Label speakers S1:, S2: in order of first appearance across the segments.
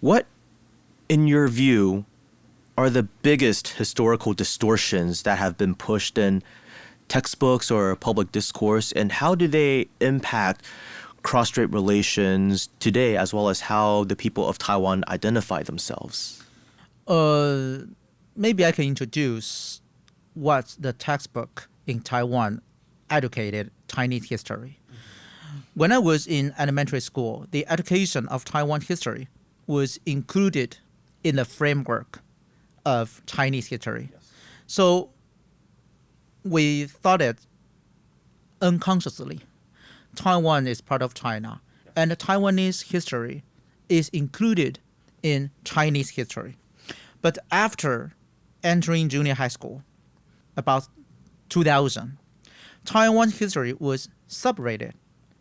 S1: What, in your view, are the biggest historical distortions that have been pushed in textbooks or public discourse, and how do they impact cross-strait relations today, as well as how the people of Taiwan identify themselves?
S2: Maybe I can introduce what the textbook in Taiwan educated Chinese history. When I was in elementary school, the education of Taiwan history was included in the framework of Chinese history. Yes. So we thought it unconsciously. Taiwan is part of China, and Taiwanese history is included in Chinese history. But after entering junior high school, about 2000, Taiwan history was separated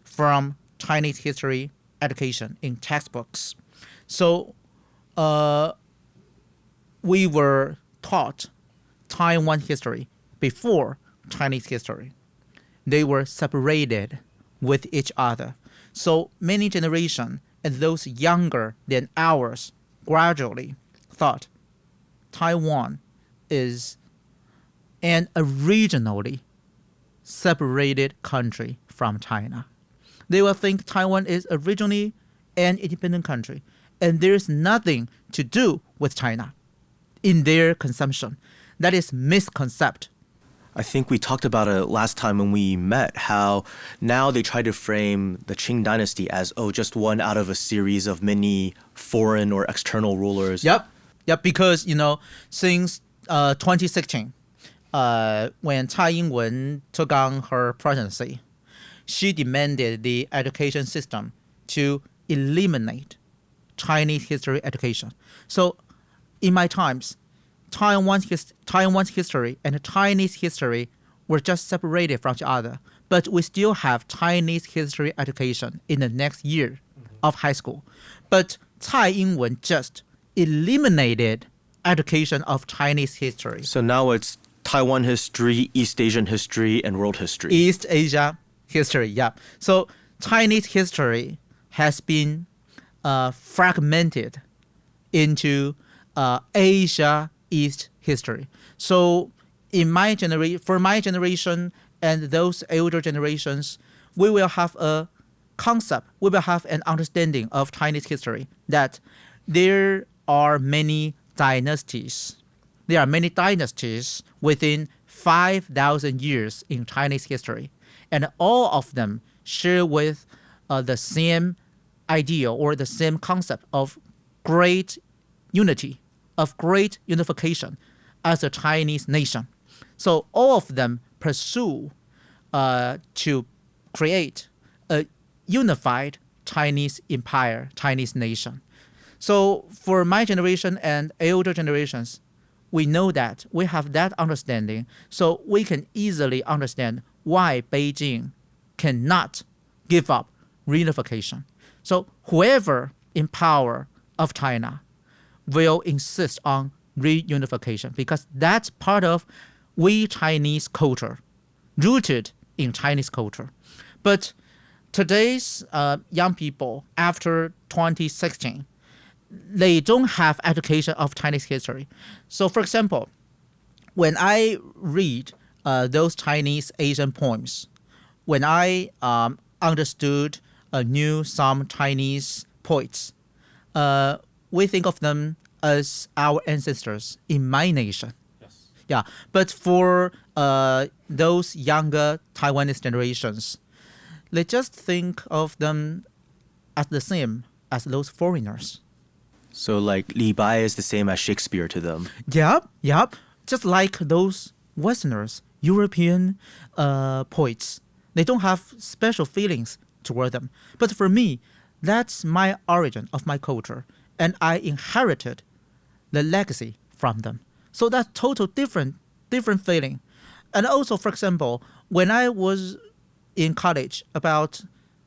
S2: from Chinese history education in textbooks. So we were taught Taiwan history before Chinese history. They were separated with each other. So many generations and those younger than ours gradually thought Taiwan is an originally separated country from China. They will think Taiwan is originally an independent country, and there is nothing to do with China in their consumption. That is misconcept.
S1: I think we talked about it last time when we met, how now they try to frame the Qing dynasty as, just one out of a series of many foreign or external rulers.
S2: Yep, because, since 2016, when Tsai Ing-wen took on her presidency, she demanded the education system to eliminate Chinese history education. So in my times, Taiwan's history and Chinese history were just separated from each other, but we still have Chinese history education in the next year of high school. But Tsai Ing-wen just eliminated education of Chinese history.
S1: So now it's Taiwan history, East Asian history, and world history.
S2: East Asia history, yeah. So Chinese history has been fragmented into Asia East history. So for my generation and those older generations, we will have a concept, we will have an understanding of Chinese history that there are many dynasties. There are many dynasties within 5,000 years in Chinese history, and all of them share with the same idea or the same concept of great unity, of great unification as a Chinese nation. So all of them pursue to create a unified Chinese empire, Chinese nation. So for my generation and older generations, we know that we have that understanding, so we can easily understand why Beijing cannot give up reunification. So whoever in power of China will insist on reunification because that's part of we Chinese culture, rooted in Chinese culture. But today's young people, after 2016, they don't have education of Chinese history. So for example, when I read those Chinese Asian poems, when I knew some Chinese poets, we think of them as our ancestors in my nation. Yes. Yeah, but for those younger Taiwanese generations, they just think of them as the same as those foreigners.
S1: So like Li Bai is the same as Shakespeare to them.
S2: Yep. Just like those Westerners, European poets, they don't have special feelings toward them. But for me, that's my origin of my culture, and I inherited the legacy from them. So that's total different feeling. And also, for example, when I was in college about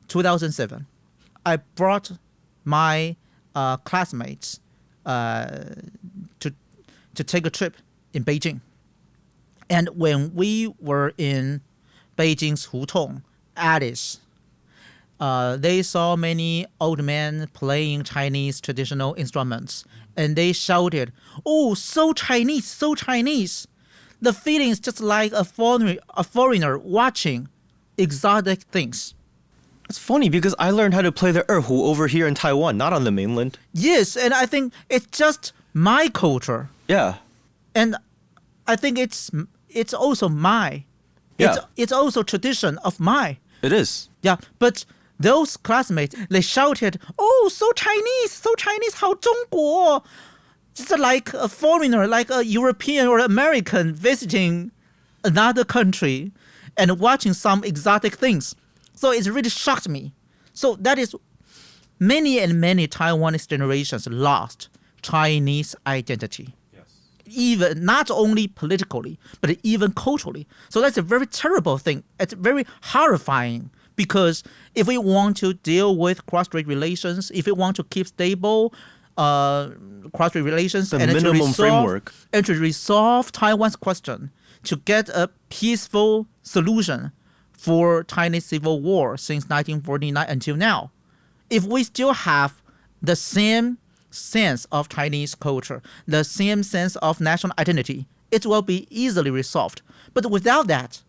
S2: 2007, I brought my classmates to take a trip in Beijing. And when we were in Beijing's Hutong, Alice, they saw many old men playing Chinese traditional instruments, and they shouted, "Oh, so Chinese, so Chinese!" The feeling is just like a foreigner watching exotic things.
S1: It's funny because I learned how to play the erhu over here in Taiwan, not on the mainland.
S2: Yes, and I think it's just my culture,
S1: Yeah.
S2: and I think it's also my.
S1: Yeah.
S2: It's also tradition of my.
S1: It is.
S2: Yeah, but those classmates, they shouted, "Oh, so Chinese, 好中国!" Just like a foreigner, like a European or American visiting another country and watching some exotic things. So it really shocked me. So that is many and many Taiwanese generations lost Chinese identity. Even not only politically, but even culturally. So that's a very terrible thing. It's very horrifying because if we want to deal with cross-strait relations, if we want to keep stable cross-strait relations
S1: The minimum framework.
S2: and to resolve Taiwan's question, to get a peaceful solution for Chinese civil war since 1949 until now, if we still have the same sense of Chinese culture, the same sense of national identity, it will be easily resolved. But without that,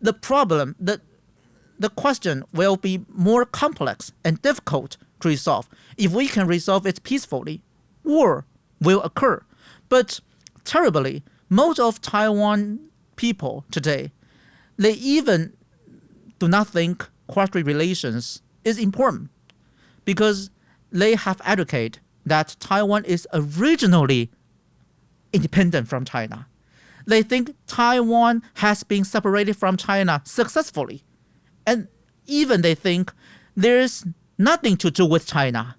S2: the problem, the question will be more complex and difficult to resolve. If we can resolve it peacefully, war will occur. But terribly, most of Taiwan people today, they even do not think cross-strait relations is important because they have advocated that Taiwan is originally independent from China. They think Taiwan has been separated from China successfully. And even they think there's nothing to do with China.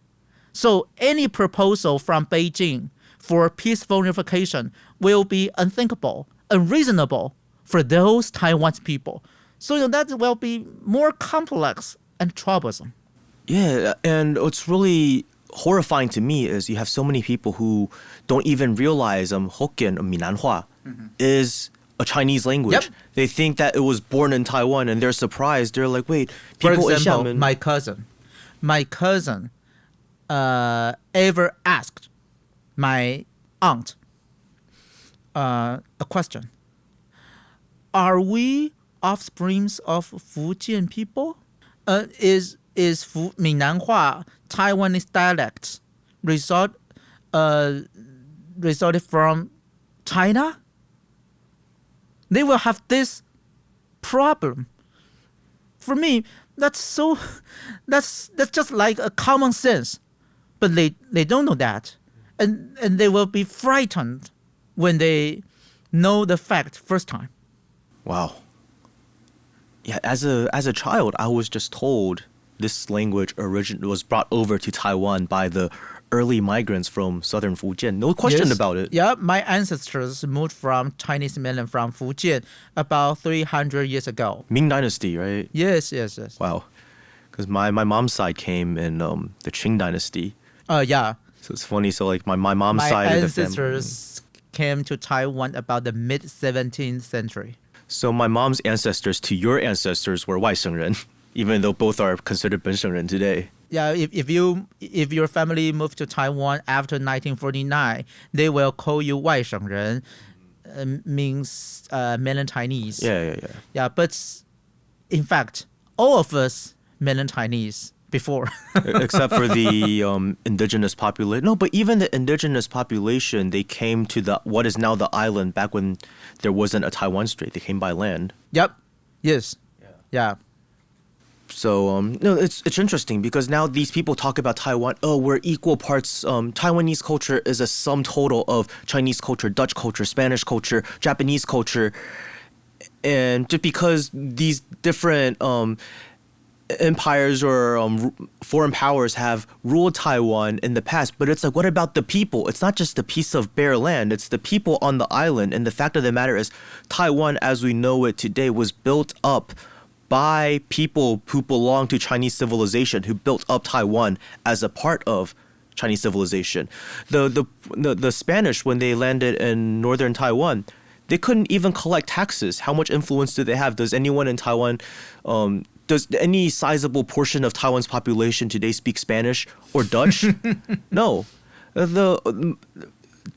S2: So any proposal from Beijing for peaceful unification will be unthinkable, unreasonable for those Taiwanese people. So that will be more complex and troublesome.
S1: Yeah, and what's really horrifying to me is you have so many people who don't even realize Hokkien or Minanhua is a Chinese language.
S2: Yep.
S1: They think that it was born in Taiwan and they're surprised. They're like, wait,
S2: For
S1: people in
S2: example,
S1: Xiamen.
S2: my cousin ever asked my aunt a question. Are we offsprings of Fujian people? Is Minanhua Taiwanese dialects resulted from China? They will have this problem. For me, that's just like a common sense, but they don't know that, and they will be frightened when they know the fact first time.
S1: Wow. Yeah, as a child, I was just told this language was brought over to Taiwan by the early migrants from southern Fujian. No question
S2: Yes.
S1: about it.
S2: Yeah, my ancestors moved from Chinese mainland from Fujian about 300 years ago.
S1: Ming Dynasty, right?
S2: Yes.
S1: Wow. Because my mom's side came in the Qing Dynasty.
S2: Yeah.
S1: So it's funny. So like my mom's
S2: My
S1: side of the family.
S2: ancestors came to Taiwan about the mid 17th century.
S1: So my mom's ancestors to your ancestors were 外省人, even though both are considered 本省人 today.
S2: Yeah, if your family moved to Taiwan after 1949, they will call you 外省人, means mainland Chinese.
S1: Yeah.
S2: Yeah, but in fact, all of us mainland Chinese before.
S1: Except for the indigenous population. No, but even the indigenous population, they came to what is now the island back when there wasn't a Taiwan Strait. They came by land.
S2: Yep. Yes. Yeah.
S1: So no, it's interesting because now these people talk about Taiwan. Oh, we're equal parts. Taiwanese culture is a sum total of Chinese culture, Dutch culture, Spanish culture, Japanese culture, and just because these different empires or foreign powers have ruled Taiwan in the past, but it's like, what about the people? It's not just a piece of bare land. It's the people on the island. And the fact of the matter is, Taiwan, as we know it today, was built up by people who belong to Chinese civilization, who built up Taiwan as a part of Chinese civilization. The Spanish, when they landed in northern Taiwan, they couldn't even collect taxes. How much influence do they have? Does anyone in Taiwan does any sizable portion of Taiwan's population today speak Spanish or Dutch? No. The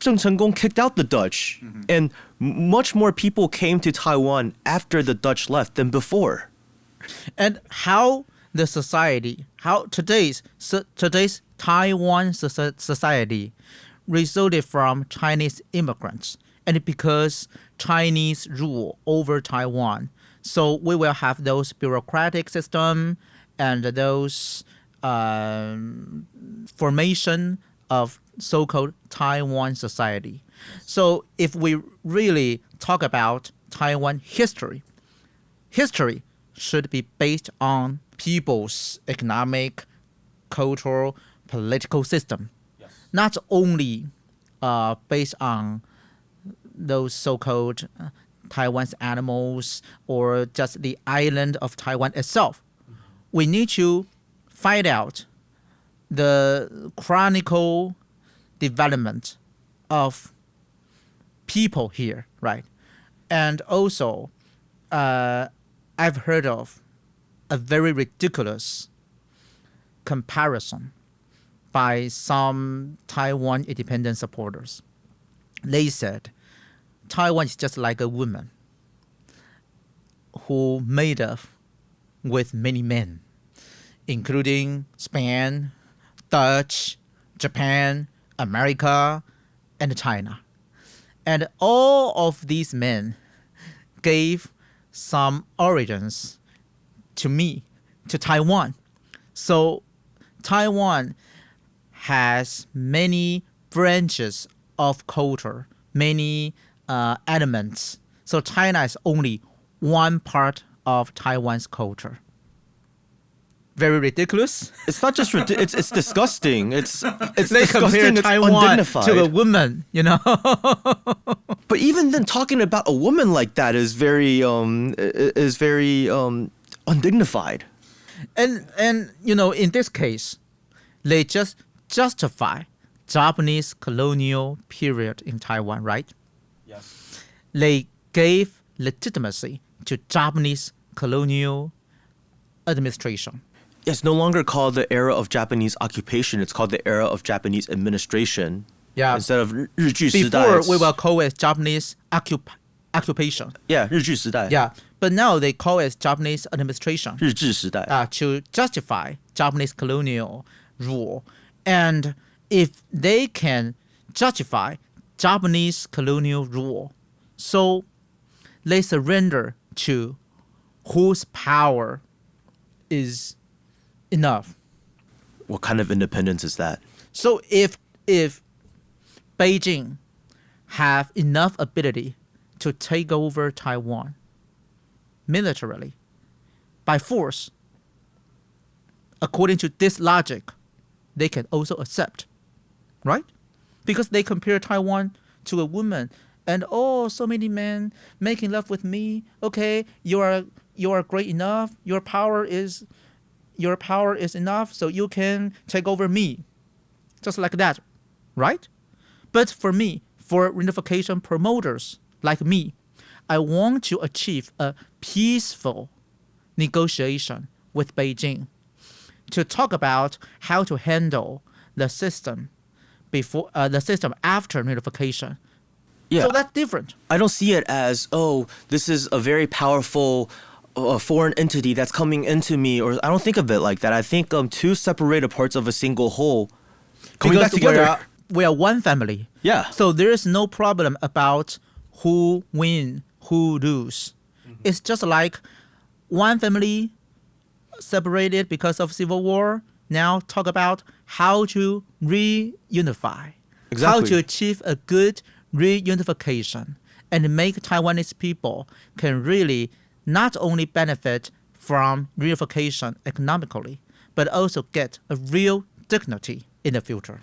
S1: Zheng Chenggong kicked out the Dutch, and much more people came to Taiwan after the Dutch left than before.
S2: And how the society, how today's Taiwan society resulted from Chinese immigrants, and because Chinese rule over Taiwan, so we will have those bureaucratic system and those formation of so-called Taiwan society. So if we really talk about Taiwan history, history should be based on people's economic, cultural, political system, not only based on those so-called Taiwan's animals or just the island of Taiwan itself. We need to find out the chronicle development of people here, right? And also, I've heard of a very ridiculous comparison by some Taiwan independence supporters. They said Taiwan is just like a woman who made up with many men, including Spain, Dutch, Japan, America, and China. And all of these men gave some origins to me, to Taiwan. So Taiwan has many branches of culture, many elements. So China is only one part of Taiwan's culture. Very ridiculous.
S1: It's not just it's disgusting. It's
S2: They compare
S1: disgusting. It's
S2: Taiwan
S1: undignified.
S2: to a woman, you know.
S1: But even then, talking about a woman like that is very undignified.
S2: And you know, in this case, they just justify Japanese colonial period in Taiwan, right?
S1: Yes.
S2: They gave legitimacy to Japanese colonial administration.
S1: It's no longer called the era of Japanese occupation. It's called the era of Japanese administration.
S2: Yeah.
S1: Instead of 日据时代.
S2: Before, we will call it Japanese occupation.
S1: Yeah, 日据时代.
S2: Yeah. But now they call it Japanese administration.
S1: 日治时代.
S2: To justify Japanese colonial rule. And if they can justify Japanese colonial rule, so they surrender to whose power is enough.
S1: What kind of independence is that?
S2: So if Beijing have enough ability to take over Taiwan militarily by force, according to this logic, they can also accept, right? Because they compare Taiwan to a woman, and so many men making love with me. Okay, you are great enough. Your power is enough, so you can take over me, just like that, right? But for me, for reunification promoters like me, I want to achieve a peaceful negotiation with Beijing to talk about how to handle the system before the system after reunification.
S1: Yeah.
S2: So that's different.
S1: I don't see it as, this is a very powerful foreign entity that's coming into me, or I don't think of it like that. I think two separated parts of a single whole coming back together.
S2: We are one family.
S1: Yeah.
S2: So there is no problem about who win, who lose. It's just like one family separated because of civil war. Now talk about how to reunify.
S1: Exactly.
S2: How to achieve a good reunification and make Taiwanese people can really not only benefit from reunification economically, but also get a real dignity in the future.